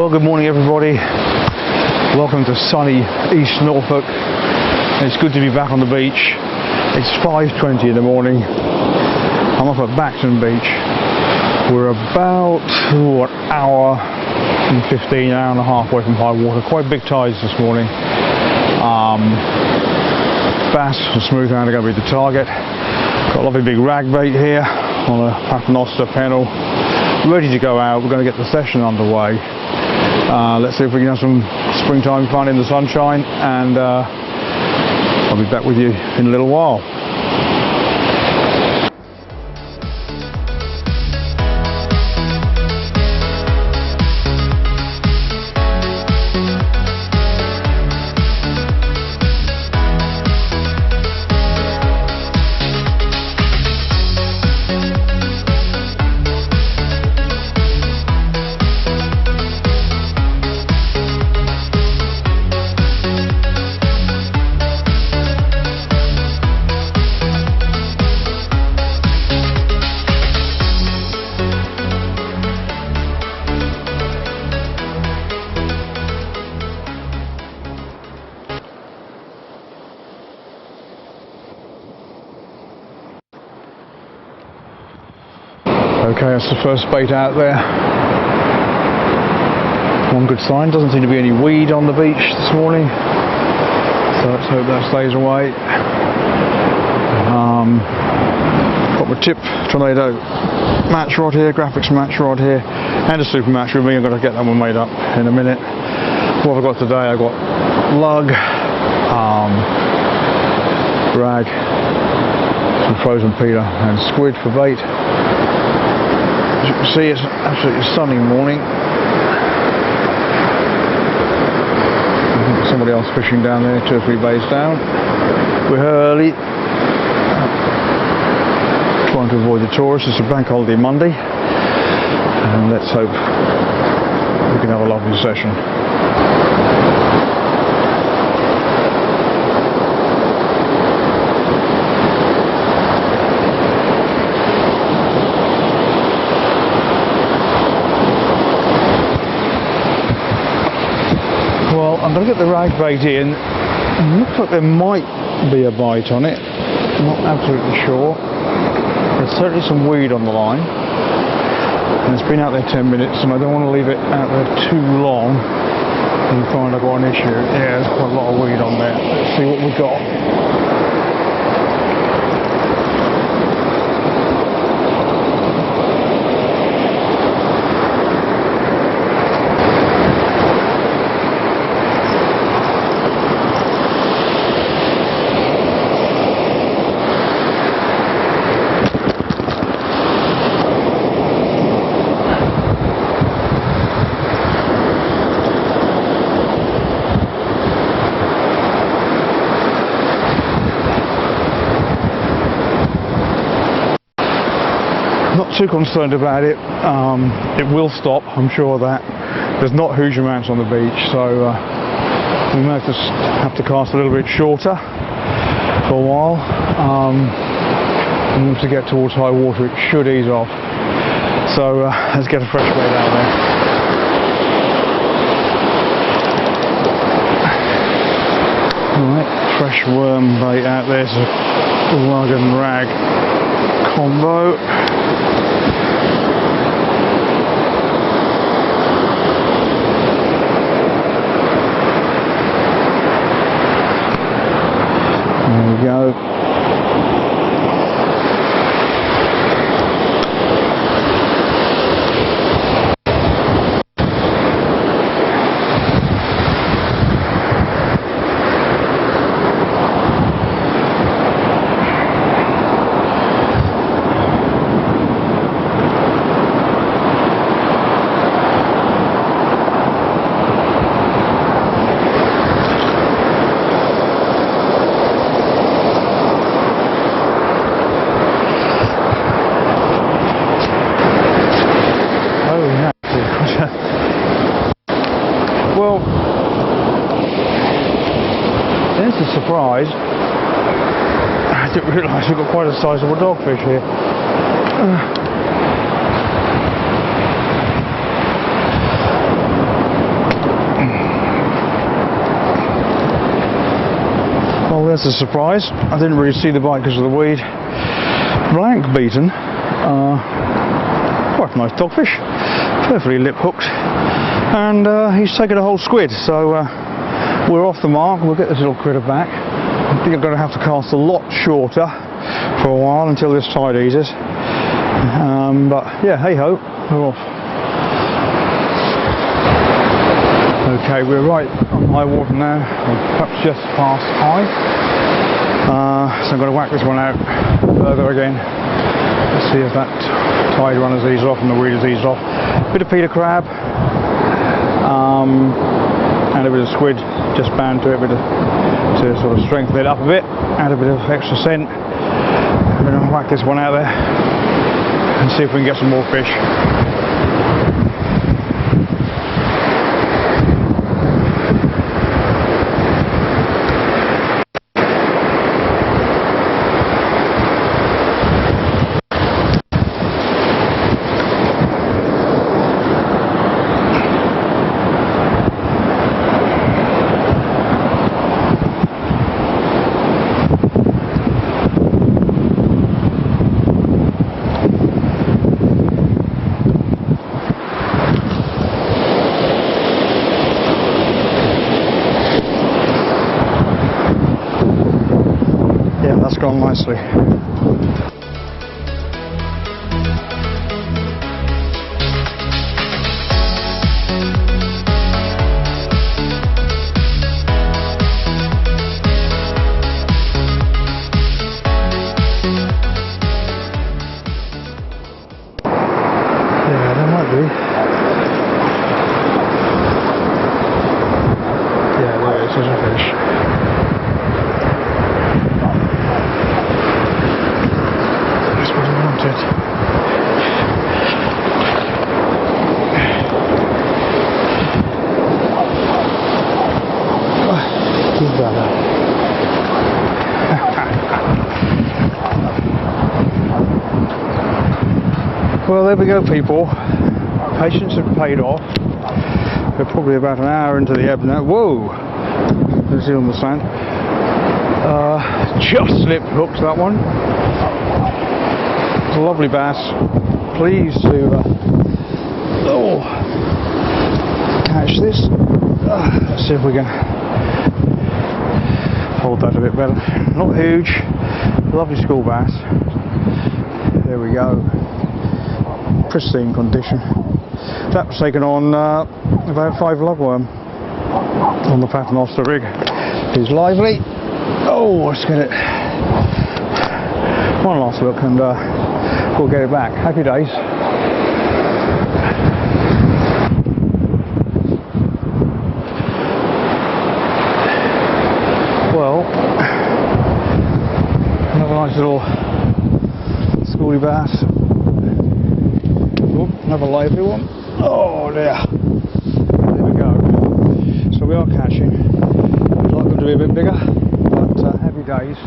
Well, good morning everybody. Welcome to sunny East Norfolk. It's good to be back on the beach. It's 5:20 in the morning. I'm up at Bacton Beach. We're about an hour and 15, hour and a half away from high water. Quite big tides this morning. Bass and smoothhound are going to be the target. Got a lovely big rag bait here on a paternoster pennel, ready to go out. We're going to get the session underway. Let's see if we can have some springtime fun in the sunshine, and I'll be back with you in a little while. Okay, that's the first bait out there. One good sign, doesn't seem to be any weed on the beach this morning, so let's hope that stays away. Got my tip tornado match rod here, Graphex match rod here, and a super match with me. I'm going to get that one made up in a minute. What have I got today? I've got lug, rag, some frozen peeler and squid for bait. As you can see, it's an absolutely sunny morning. Somebody else fishing down there, 2 or 3 bays down. We're early, trying to avoid the tourists. It's a bank holiday Monday, and let's hope we can have a lovely session. I'm going to get the rag bait in. It looks like there might be a bite on it. I'm not absolutely sure. There's certainly some weed on the line. And it's been out there 10 minutes, and I don't want to leave it out there too long and find I've got an issue. Yeah, there's quite a lot of weed on there. Let's see what we've got. Not too concerned about it. It will stop, I'm sure of that. There's not huge amounts on the beach, so we may have to cast a little bit shorter for a while. And once we get towards high water, it should ease off. So let's get a fresh bait out there. Alright, fresh worm bait out there. It's a lug and rag combo. There we go. Well, there's a surprise. I didn't realise we've got quite a sizeable dogfish here. That's a surprise. I didn't really see the bite because of the weed. Blank beaten. Quite a nice dogfish. Perfectly lip hooked. And he's taken a whole squid. So we're off the mark. We'll get this little critter back. I think I'm going to have to cast a lot shorter for a while until this tide eases. But yeah, hey ho, we're off. Okay, we're right on high water now, perhaps just past high. So I'm going to whack this one out further again. Let's see if that tide run has eased off and the weed has eased off. Bit of peter crab, and a bit of squid just bound to it, to sort of strengthen it up a bit, add a bit of extra scent. I'm going to whack this one out there and see if we can get some more fish. That's gone nicely. Yeah, that might be. Yeah, there it is, there's a fish. Well, there we go, people. Patience had paid off. We're probably about an hour into the ebb now. Whoa! You can see on the sand. Just slip hooked that one. It's a lovely bass. Pleased to catch this. Let's see if we can hold that a bit better. Not huge. Lovely school bass. There we go. Pristine condition. That was taken on about 5 lugworm on the paternoster rig. He's lively. Oh, let's get it. One last look and we'll get it back. Happy days. Well, another nice little schoolie bass. Oh, another lively one. Oh dear. There we go. So we are catching. I'd like them to be a bit bigger, but happy days.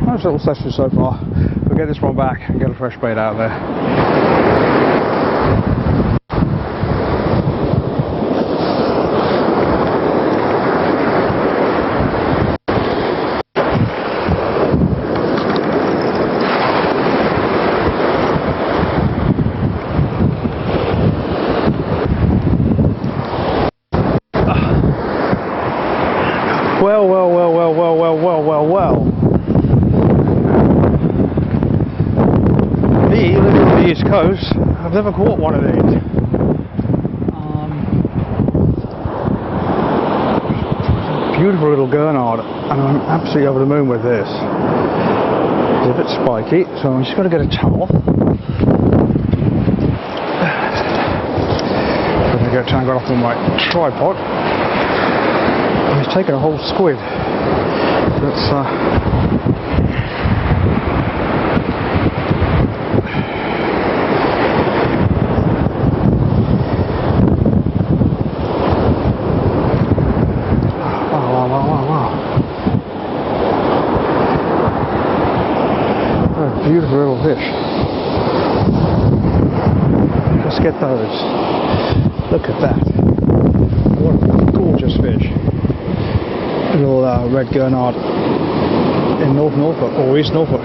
Nice little session so far. We'll get this one back and get a fresh bait out there. Well. Me, living on the East Coast, I've never caught one of these. Beautiful little gurnard, and I'm absolutely over the moon with this. It's a bit spiky, so I'm just going to get a towel. I'm going to get tangled off on my tripod. And he's taken a whole squid. Let's wow. What a beautiful little fish. Let's get those. Look at that. What a gorgeous fish. little red gurnard in North Norfolk, or East Norfolk.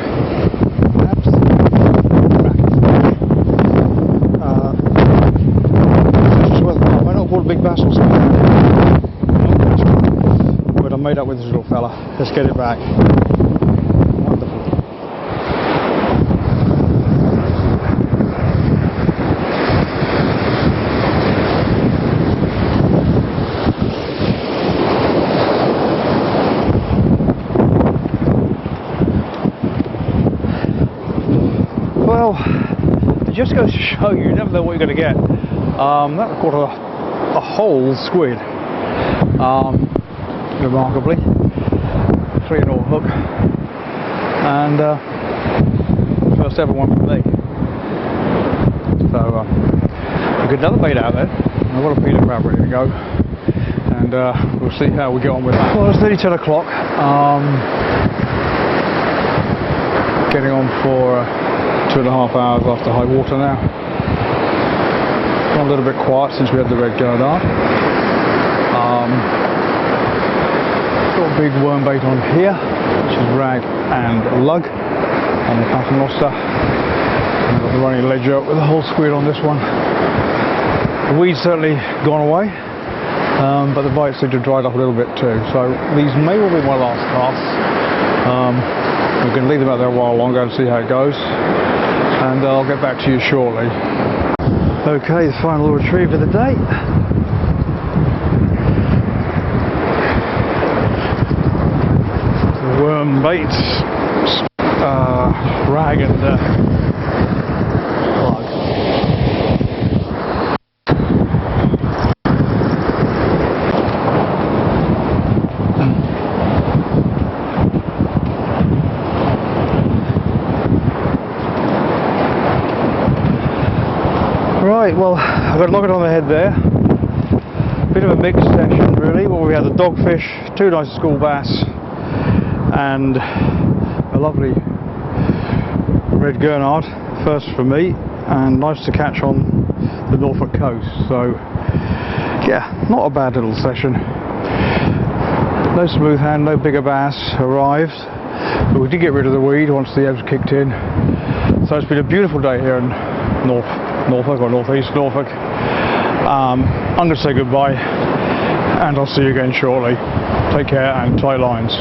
I might not call a big bass or something, but I made up with this little fella. Let's get it back. Wonderful. Well, it just goes to show you never know what you're going to get. That caught a whole squid, remarkably, 3/0 hook, and first ever one for me. So we've got another bait out there. I've got a peanut crab ready to go, and we'll see how we get on with that. Well, it's nearly 10 o'clock. Getting on for 2.5 hours after high water now. Gone a little bit quiet since we had the red gurnard. Got a big worm bait on here, which is rag and lug on the paternoster. I've got the running ledger up with a whole squid on this one. The weed's certainly gone away, but the bites seem to have dried up a little bit too. So these may well be my last casts. We're going to leave them out there a while longer and see how it goes, and I'll get back to you shortly. Okay, the final retrieve of the day. The worm baits, rag and lug. Right, well, I've got to knock it on the head there. Bit of a mixed session really. Well, we had the dogfish, 2 nice school bass, and a lovely red gurnard, first for me, and nice to catch on the Norfolk coast. So yeah, not a bad little session. No smooth hand, no bigger bass arrived, but we did get rid of the weed once the ebbs kicked in. So it's been a beautiful day here in Norfolk or northeast Norfolk. I'm going to say goodbye, and I'll see you again shortly. Take care and tight lines.